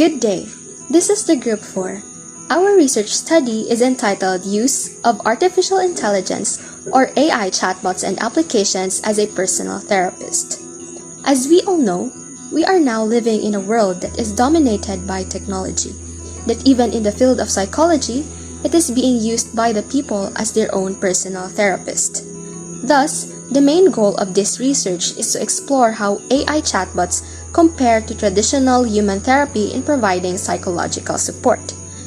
Good day. This is the Group 4. Our research study is entitled Use of Artificial Intelligence or AI Chatbots and Applications as a Personal Therapist. As we all know, we are now living in a world that is dominated by technology, that even in the field of psychology, it is being used by the people as their own personal therapist. Thus, the main goal of this research is to explore how AI chatbots compare to traditional human therapy in providing psychological support.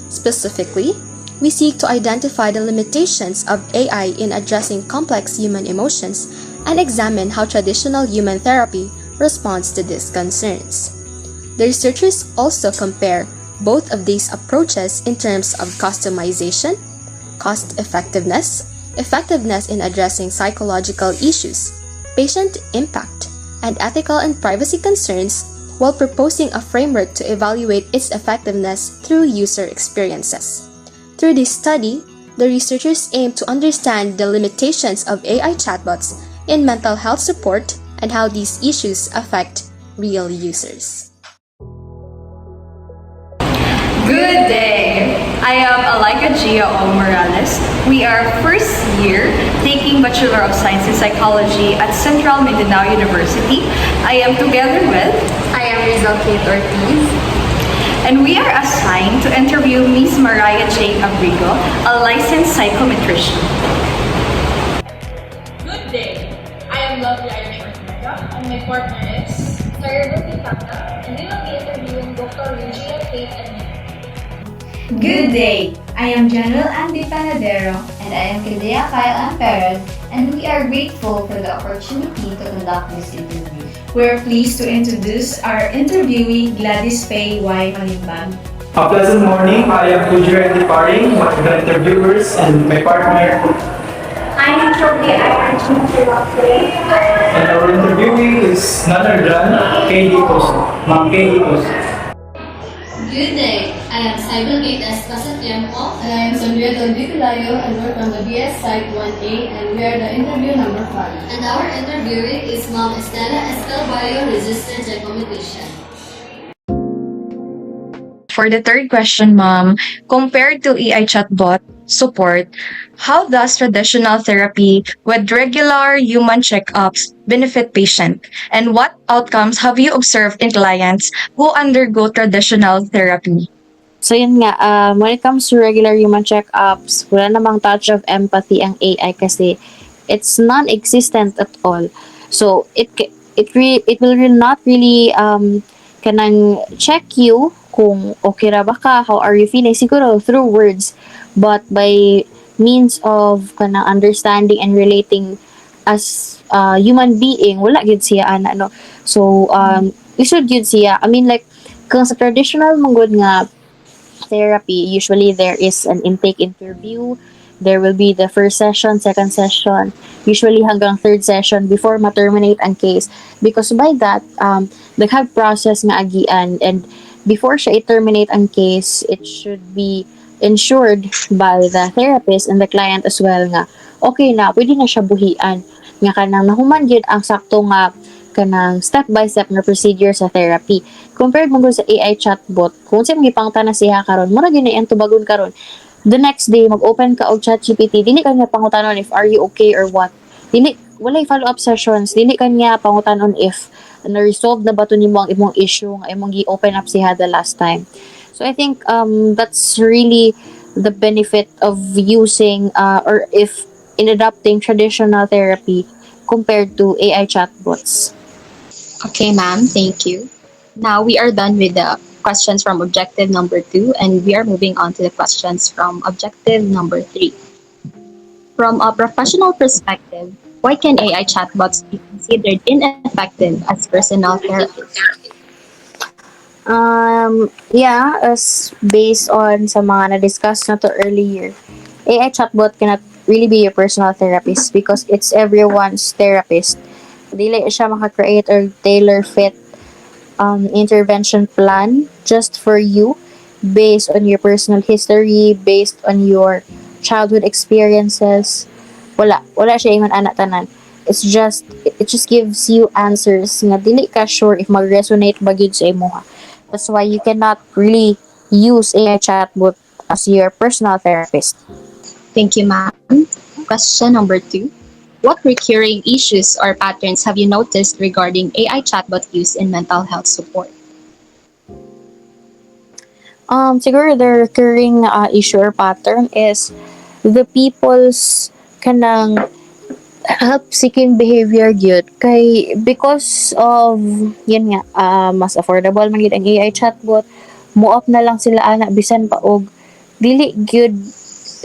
Specifically, we seek to identify the limitations of AI in addressing complex human emotions and examine how traditional human therapy responds to these concerns. The researchers also compare both of these approaches in terms of customization, cost effectiveness, effectiveness in addressing psychological issues, patient impact, and ethical and privacy concerns while proposing a framework to evaluate its effectiveness through user experiences. Through this study, the researchers aim to understand the limitations of AI chatbots in mental health support and how these issues affect real users. Good day! I am Alaika Gia O. Morales. We are first year taking Bachelor of Science in Psychology at Central Mindanao University. I am together with I am Rizal Kate Ortiz. and we are assigned to interview Ms. Mariah J. Abrigo, a licensed psychometrician. Good day. I am Lovely Irene Ortega and my partner is Sarah Tata, and we will be interviewing Dr. Regina Kate and me. Good day! I am General Andy Panadero and I am Kadea Kyle Amperan, and we are grateful for the opportunity to conduct this interview. We're pleased to introduce our interviewee Gladys Faye Y. Malimbang. A pleasant morning. I am Kujira Paring, one of the interviewers, and my partner. I am Trophy Irene And our interviewee is none other than Katie Poso. Ma'am Katie Poso. Good day. I am Simon Kate S. Casatiempo. And I am Sandria Del Viculayo and we're from the BS Site 1A and we are the interview number 5. And our interviewee is Ma'am Estela Estelbayo, registered psychometrician. For the third question, ma'am, compared to AI chatbot support, how does traditional therapy with regular human checkups benefit patient? And what outcomes have you observed in clients who undergo traditional therapy? So yun nga, when it comes to regular human checkups, wala namang touch of empathy ang AI kasi it's non-existent at all. So it will not really kanang check you kung okay ra ba ka, how are you feeling, siguro through words, but by means of kanang understanding and relating as human being, wala gyud siya ana no. So you should gyud siya, I mean like kung sa traditional manggod nga therapy, usually there is an intake interview, there will be the first session, second session, usually hanggang third session before ma-terminate ang case, because by that have process nga agian, and before siya i-terminate ang case, it should be ensured by the therapist and the client as well nga okay na, pwede na siya buhian nga kanang nahuman gyud ang sakto nga kanang step by step nga procedure sa therapy. Compared mo sa AI chatbot, kung sa mga pangutana siya karon, mura gyud na iyang tubagon karon. The next day mag-open ka og ChatGPT, dili ka niya pangutanon if are you okay or what. Dili walay follow-up sessions, dili ka niya pangutanon if na-resolve na ba to nimo ang imong issue nga imong gi-open up siya the last time. So I think that's really the benefit of using or if in adopting traditional therapy compared to AI chatbots. Okay, ma'am, thank you. Now we are done with the questions from objective number 2 and we are moving on to the questions from objective number 3. From a professional perspective, why can AI chatbots be considered ineffective as personal therapists? As based on sa mga na-discuss na to earlier, AI chatbot cannot really be your personal therapist because it's everyone's therapist. Dili siya maka-create or tailor-fit intervention plan just for you based on your personal history, based on your childhood experiences. Wala siya ingon ana tanan. It just gives you answers nga dili ka sure if mag-resonate ba gyud sa imuha. That's why you cannot really use AI chatbot as your personal therapist. Thank you, ma'am. Question number 2. What recurring issues or patterns have you noticed regarding AI chatbot use in mental health support? Siguro the recurring issue or pattern is the people's kanang help-seeking behavior gyud kay because of yun nga mas affordable man gyud ang AI chatbot, mo-up na lang sila ana bisan pa og dili gyud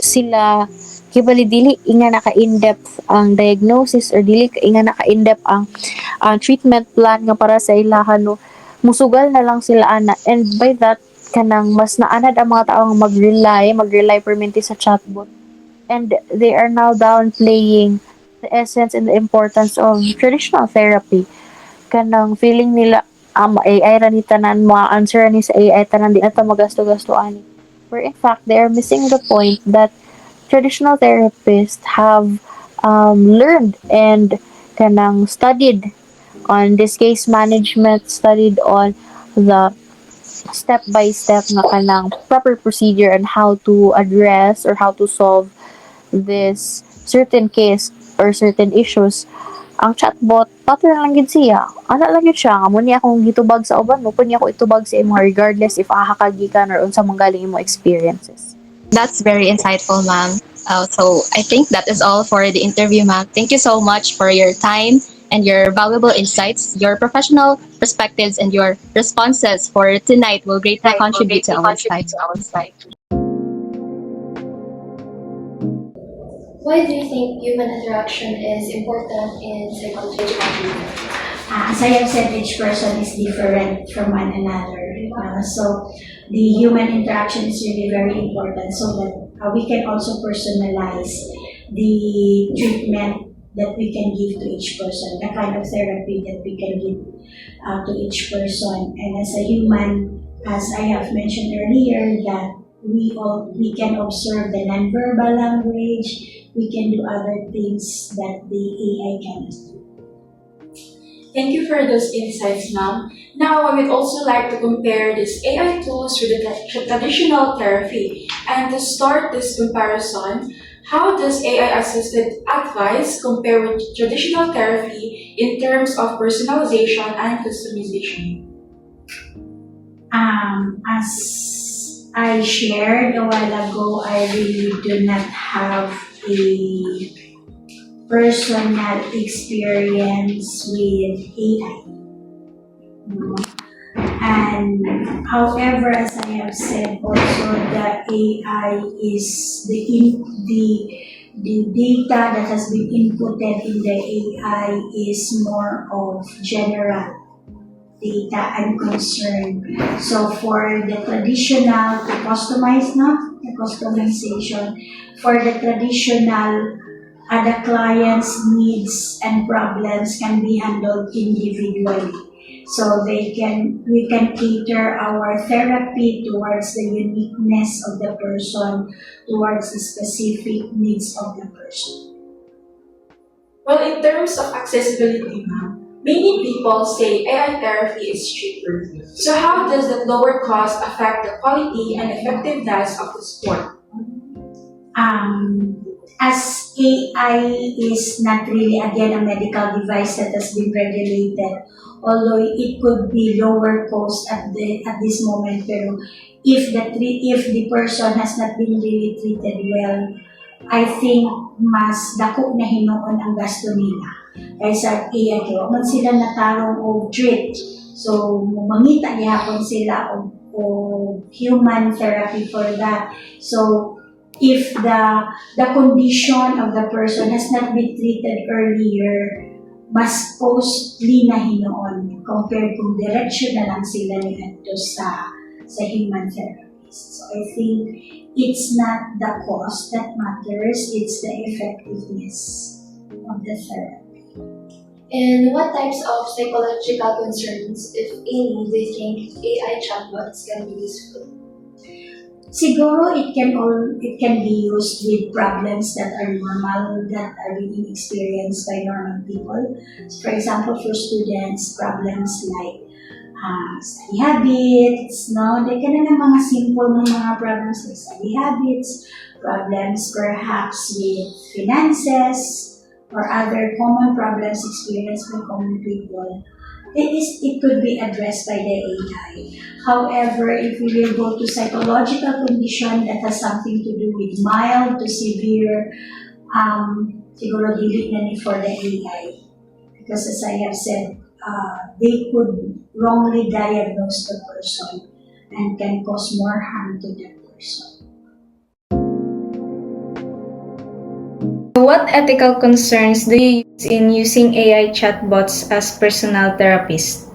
sila kibali dili inga naka in-depth ang diagnosis or dili inga naka in-depth ang treatment plan nga para sa ilahan no musugal na lang sila ana, and by that kanang mas naanad ang mga tao nga mag-rely permanently sa chatbot, and they are now downplaying the essence and the importance of traditional therapy. Kanang feeling nila AI ra ni tanan, ma-answer ni sa AI tanan, di ata magasto-gasto ani. Where in fact they are missing the point that traditional therapists have learned and kanang studied on this case management, studied on the step by step nga kanang proper procedure on how to address or how to solve this certain case or certain issues. Ang chatbot pattern lang gid siya, ana lang gid siya nga mo niya akong gitubag sa uban mo pud niya ako itubag sa imo regardless if ahakagikan or unsa man galing imo experiences. That's very insightful, ma'am. So I think that is all for the interview, ma'am. Thank you so much for your time and your valuable insights. Your professional perspectives and your responses for tonight will greatly contribute to our site. Why do you think human interaction is important in psychological treatment? As I have said, each person is different from one another. So the human interaction is really very important so that we can also personalize the treatment that we can give to each person, the kind of therapy that we can give to each person. And as a human, as I have mentioned earlier, that we can observe the nonverbal language, we can do other things that the AI cannot do. Thank you for those insights, ma'am. Now, I would also like to compare these AI tools with the traditional therapy. And to start this comparison, how does AI-assisted advice compare with traditional therapy in terms of personalization and customization? As I shared a while ago, I really do not have a personal experience with AI. And however, as I have said also, the AI is the data that has been inputted in the AI is more of general data and concern. So for the traditional, to customize, the customization, for the traditional, the client's needs and problems can be handled individually. So we can cater our therapy towards the uniqueness of the person, towards the specific needs of the person. Well, in terms of accessibility, ma'am, many people say AI therapy is cheaper. So how does that lower cost affect the quality and effectiveness of the support? As AI is not really, again, a medical device that has been regulated, although it could be lower cost at this moment, pero if the person has not been really treated well, I think mas dako na hinuon ang gasto nila. Kaysa AI, kaya man sila natarong o treat. So, mangita gihapon sila o human therapy for that. So, if the condition of the person has not been treated earlier, mas costly na hinoon compared kung diretsyo na lang sila niadto sa human therapist. So I think it's not the cost that matters, it's the effectiveness of the therapy. And what types of psychological concerns, if any, do you think AI chatbots can be useful? Siguro it can be used with problems that are normal, that are being experienced by normal people. So for example, for students, problems like study habits, no? Like ng mga simple ng mga problems like study habits, problems perhaps with finances, or other common problems experienced by common people. It could be addressed by the AI. However, if we will go to psychological condition that has something to do with mild to severe, siguro dili na ni for the AI. Because as I have said, they could wrongly diagnose the person and can cause more harm to that person. What ethical concerns do you use in using AI chatbots as personal therapists?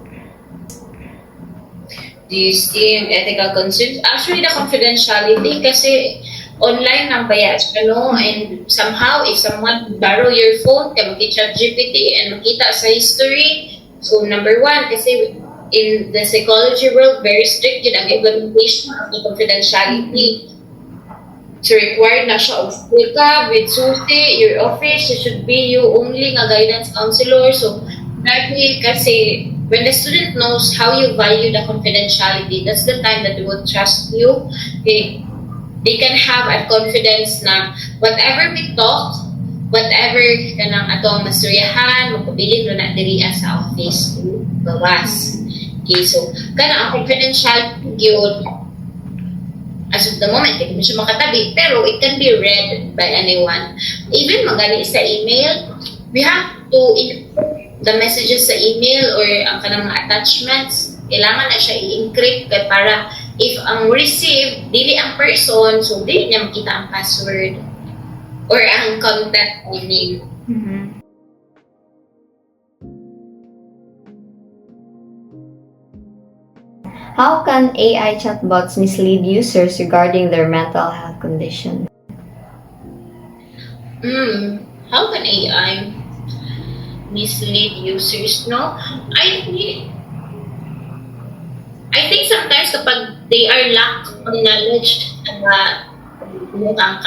Do you see ethical concerns? Actually, the confidentiality kasi online ng bias, and somehow if someone borrow your phone, ka mag-chat GPT and makita sa history, so number one, kasi in the psychology world, very strict yun ang implementation of the confidentiality. So required na siya of with SUSI, your office, it should be you only nga guidance counselor. So dahil kasi when the student knows how you value the confidentiality, that's the time that they will trust you. Okay. They can have a confidence na whatever we talk, whatever kanang atong masturyahan, magpabilin mo na diri sa office, bawas. Okay, so kana ang confidentiality yun, as of the moment, hindi mo siya makatabi, pero it can be read by anyone. Even magaling sa email, we have to include the messages sa email or ang kanang mga attachments, kailangan na siya i-encrypt para if ang receive, dili ang person, so dili niya makita ang password or ang contact name. How can AI chatbots mislead users regarding their mental health condition? How can AI mislead users, no? I think sometimes kapag they are lack of knowledge ang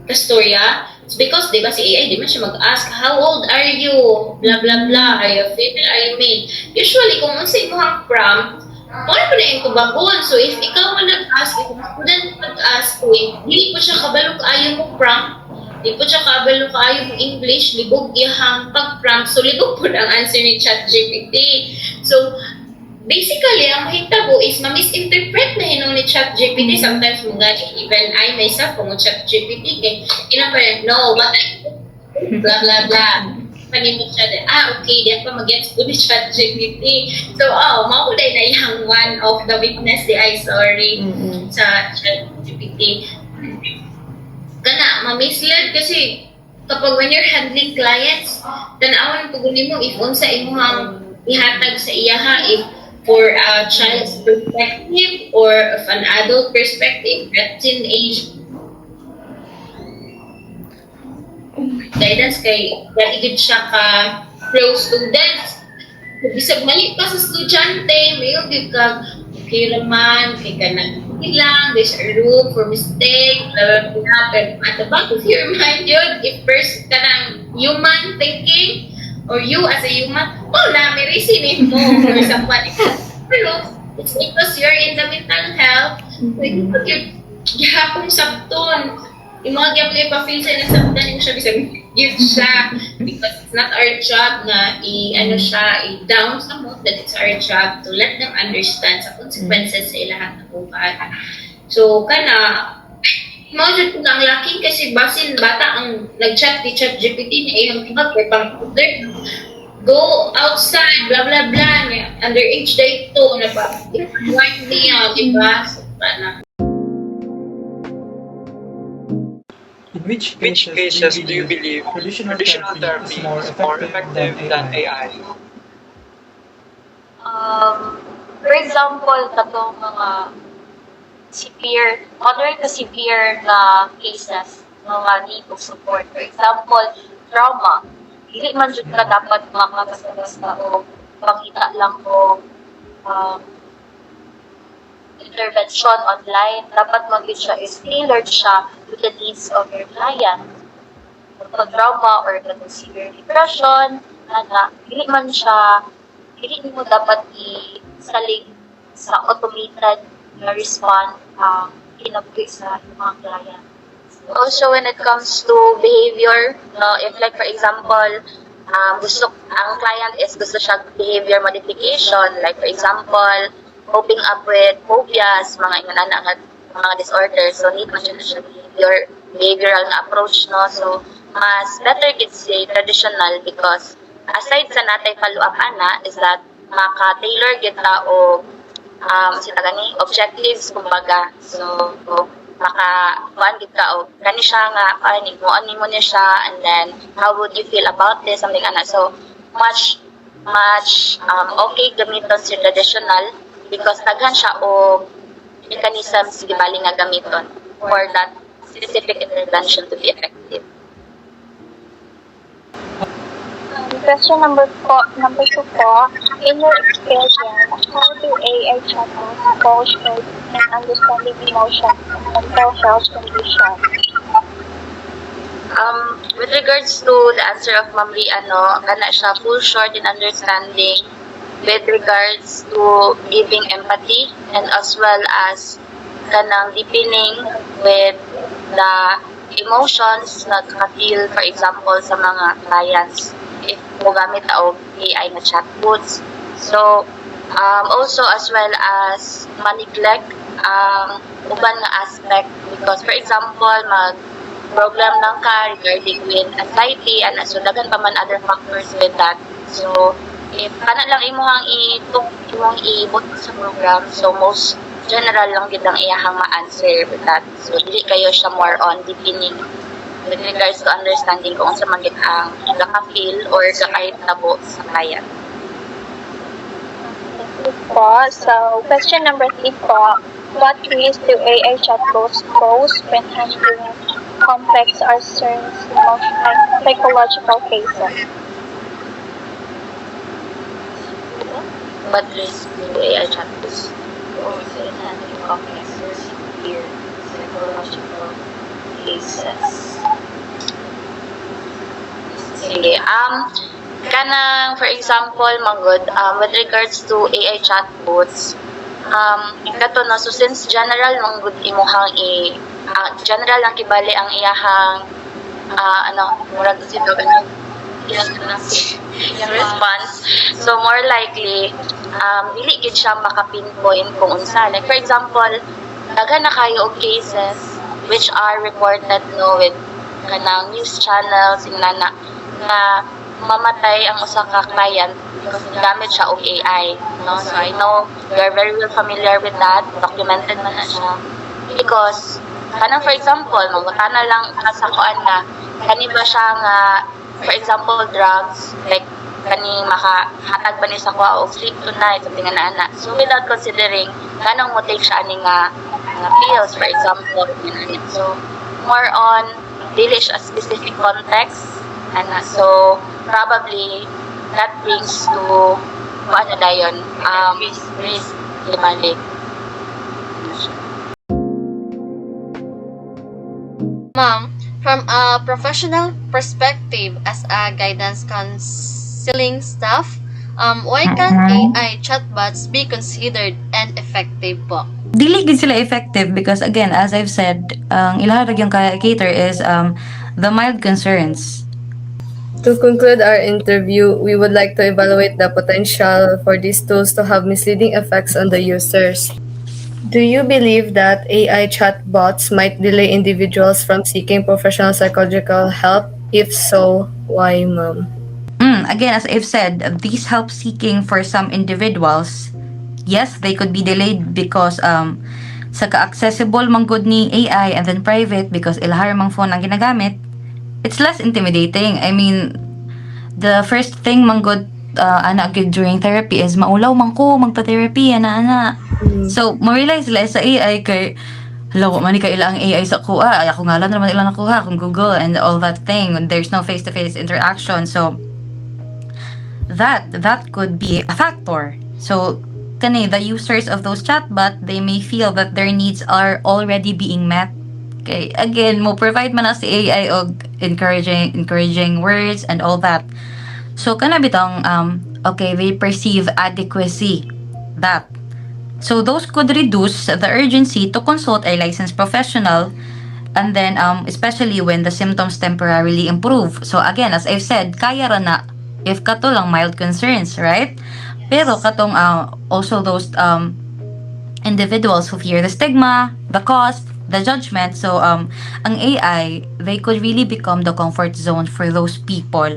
kastorya, it's because, di ba, si AI, di ba siya mag-ask, how old are you? Blah, blah, blah. Are you female? Are you male? Usually, kung unsay mo ang prompt, paano pa na yung kubakon? So, if ikaw ang nag-ask, if student mag-ask, hindi po siya kabalo kaayo mo prompt, hindi po siya kabalo kaayo mo English, libog iyahang pag-prompt, so libog po ang answer ni ChatGPT. So, basically, ang mahitabo is ma-misinterpret na hinong ni ChatGPT. Sometimes mga even I myself, kung ChatGPT, kaya no, what I blah, blah, blah. Panimot siya din, okay, di pa mag-gets ko ni ChatGPT. So, makulay na yung one of the witness di ay sorry sa ChatGPT. Kana, ma-mislead kasi kapag when you're handling clients, tanawan po mo if unsa imuhang ihatag sa iyaha, if for a child's perspective or of an adult perspective, at teenage guidance kay galigid siya ka pro students. Bisag mali pa sa estudyante, mayo gyud ka okay raman, kay kanang lang, there's a room for mistake, blah, blah, blah. Pero at the back of your mind yun, if first kanang human thinking, or you as a human, may reasoning mo or somebody. Pero it's because you're in the mental health, so you're gihapong sabton. Yung mga gyapon ipa-feel sa nasabtan yung siya, bisag give siya, because it's not our job na i-down sa mood, that it's our job to let them understand sa consequences sa ilahat na buhay. So, mawajud ko na ang laki kasi basin bata ang nag-chat ni ChatGPT na iyong iba per pang-computer. Go outside, blah, blah, blah, underage dito, wife niya, diba? So, In which cases do you believe traditional therapy is more effective than AI? For example, katong mga moderate to severe na cases, mga need of support. For example, trauma. Hindi man dyan ka dapat makabasta-basta o makita lang o intervention online. Dapat mag-use siya is tailored siya to the needs of your client. Kung trauma or kung severe depression, hindi mo dapat salig sa automated na respond kinabuhi sa mga client. Also, when it comes to behavior, no, if like for example, ang client is gusto siya behavior modification, like for example, coping up with phobias, mga mga disorders, so need man siya behavioral na approach, no, so mas better gid say traditional because aside sa natay follow-up ana is that maka-tailor kita o objectives kumbaga, so maka-kuan gid ka o kani siya nga muan nimo niya siya, and then how would you feel about this, something ana, so much okay gamiton si traditional because daghan siya o mechanisms gibali nga gamiton for that specific intervention to be effective. Question number 2 po, in your experience, how do AI chatbots coach and understanding emotion and mental health conditions? With regards to the answer of Ma'am Ria, kana siya full short in understanding with regards to giving empathy and as well as kanang deepening with the emotions na ka-feel, for example, sa mga clients if mo gamit og AI na chatbots. So, also as well as ma-neglect ang uban nga aspect because for example, mag-program lang ka regarding with anxiety and so daghan pa man other factors with that. So, if kana lang imong ibot sa program, so most general lang gid ang iyahang ma-answer with that. So, dili kayo siya more on deepening with regards to understanding kung unsa man gid ang naka-feel or kahitabo sa client. Po, so question number 3 po, what risks do AI chatbots pose when handling complex or certain psychological cases? What risks do AI chatbots pose when handling complex or severe psychological cases? Sige, kanang for example manggod with regards to AI chatbots, kato no, so since general manggod imuhang general lang kibali ang iyahang murag sito ganyan yung response, so more likely dili gid siya maka-pinpoint kung unsa, like for example daghan na kayo og cases which are reported with kanang news channels na mamatay ang usa ka client because gamit siya og AI, no? So I know you're very well familiar with that, documented man na siya because kanang for example mangutana lang sa kuan na kani ba siya nga for example drugs, like kani makahatag ba ni sa kuha og sleep tonight, something na ana, so without considering kanang mo take siya ani nga pills for example, so more on dili siya specific context. So probably that brings to risk demanding. Ma'am, from a professional perspective as a guidance counseling staff, why can AI chatbots be considered an effective po? Dili gid sila effective because again, as I've said, ang ilaharag yung cater is the mild concerns. To conclude our interview, we would like to evaluate the potential for these tools to have misleading effects on the users. Do you believe that AI chatbots might delay individuals from seeking professional psychological help? If so, why, ma'am? Again, as I've said, these help seeking for some individuals, yes, they could be delayed because sa ka-accessible man good ni AI and then private because ilahar mang phone ang ginagamit, it's less intimidating. I mean, the first thing man good during therapy is maulaw man ko magpa-therapy ana. So, ma-realize sila sa AI kay lawa man ka ilang AI sa kuha, ako ngalan naman ilang nakuha kung Google and all that thing. There's no face-to-face interaction. So, that could be a factor. So, the users of those chatbot, they may feel that their needs are already being met. Okay, again, mo provide man na si AI og encouraging words and all that. So kana bitong okay, they perceive adequacy that. So those could reduce the urgency to consult a licensed professional, and then especially when the symptoms temporarily improve. So again, as I've said, kaya ra na if kato lang mild concerns, right? Pero katong also those individuals who fear the stigma, the cost, the judgment. So ang AI, they could really become the comfort zone for those people.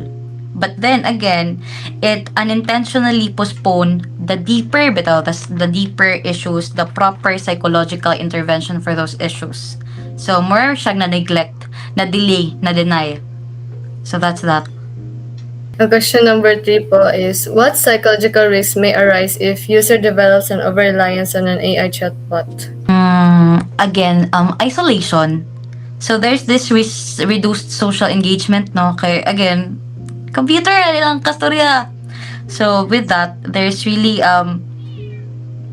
But then again, it unintentionally postponed the deeper the deeper issues, the proper psychological intervention for those issues. So more siyang na-neglect, na-delay, na-deny. So that's that. Question number 3 po is, what psychological risk may arise if user develops an over-reliance on an AI chatbot? Again, isolation. So there's this reduced social engagement, no? Kaya again, computer, lang kastorya. So with that, there's really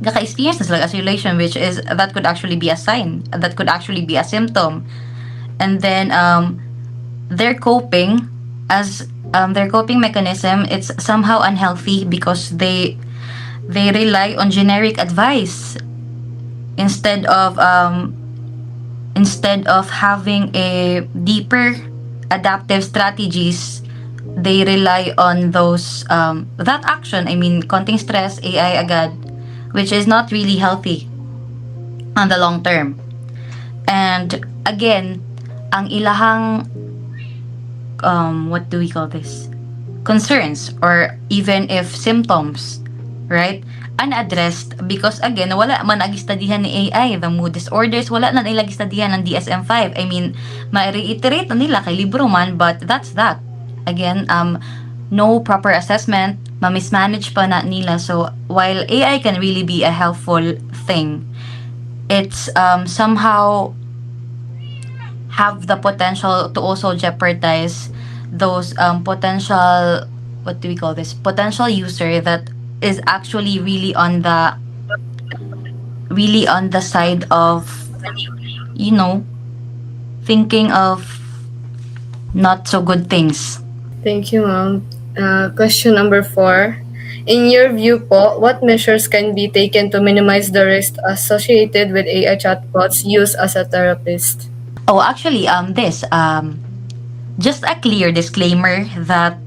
naka-experience like isolation, which is that could actually be a sign, that could actually be a symptom. And then their coping mechanism, it's somehow unhealthy because they rely on generic advice instead of having a deeper adaptive strategies. They rely on those that action, I mean konting stress, AI agad, which is not really healthy on the long term. And again, ang ilahang what do we call this, concerns, or even if symptoms, right, unaddressed, because again, wala man nag-studyhan ni AI, the mood disorders, wala na nila nag-studyhan ng DSM-5. I mean, ma-reiterate na nila kay libro man, but that's that. Again, no proper assessment, ma-mismanage pa na nila. So while AI can really be a helpful thing, it's somehow have the potential to also jeopardize those potential, what do we call this, potential user that is actually really on the side of, you know, thinking of not so good things. Thank you, ma'am. Question number 4. In your view po, what measures can be taken to minimize the risk associated with AI chatbots used as a therapist? Oh, actually, just a clear disclaimer that,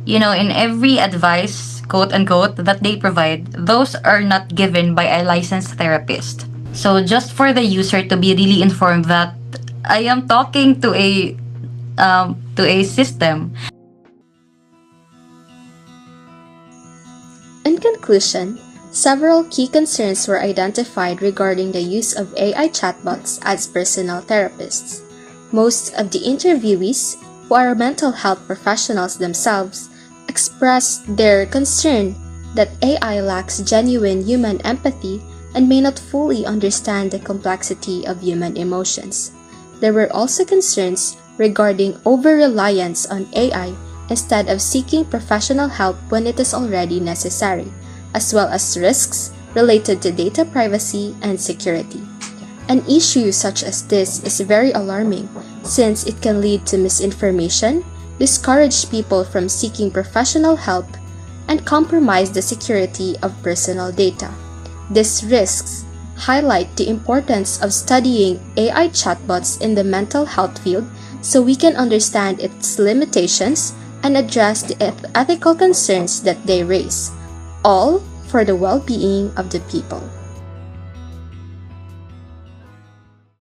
you know, in every advice, quote unquote, that they provide, those are not given by a licensed therapist. So just for the user to be really informed that I am talking to a system. In conclusion, several key concerns were identified regarding the use of AI chatbots as personal therapists. Most of the interviewees, who are mental health professionals themselves, expressed their concern that AI lacks genuine human empathy and may not fully understand the complexity of human emotions. There were also concerns regarding over-reliance on AI instead of seeking professional help when it is already necessary, as well as risks related to data privacy and security. An issue such as this is very alarming since it can lead to misinformation, discourage people from seeking professional help, and compromise the security of personal data. These risks highlight the importance of studying AI chatbots in the mental health field so we can understand its limitations and address the ethical concerns that they raise, all for the well-being of the people.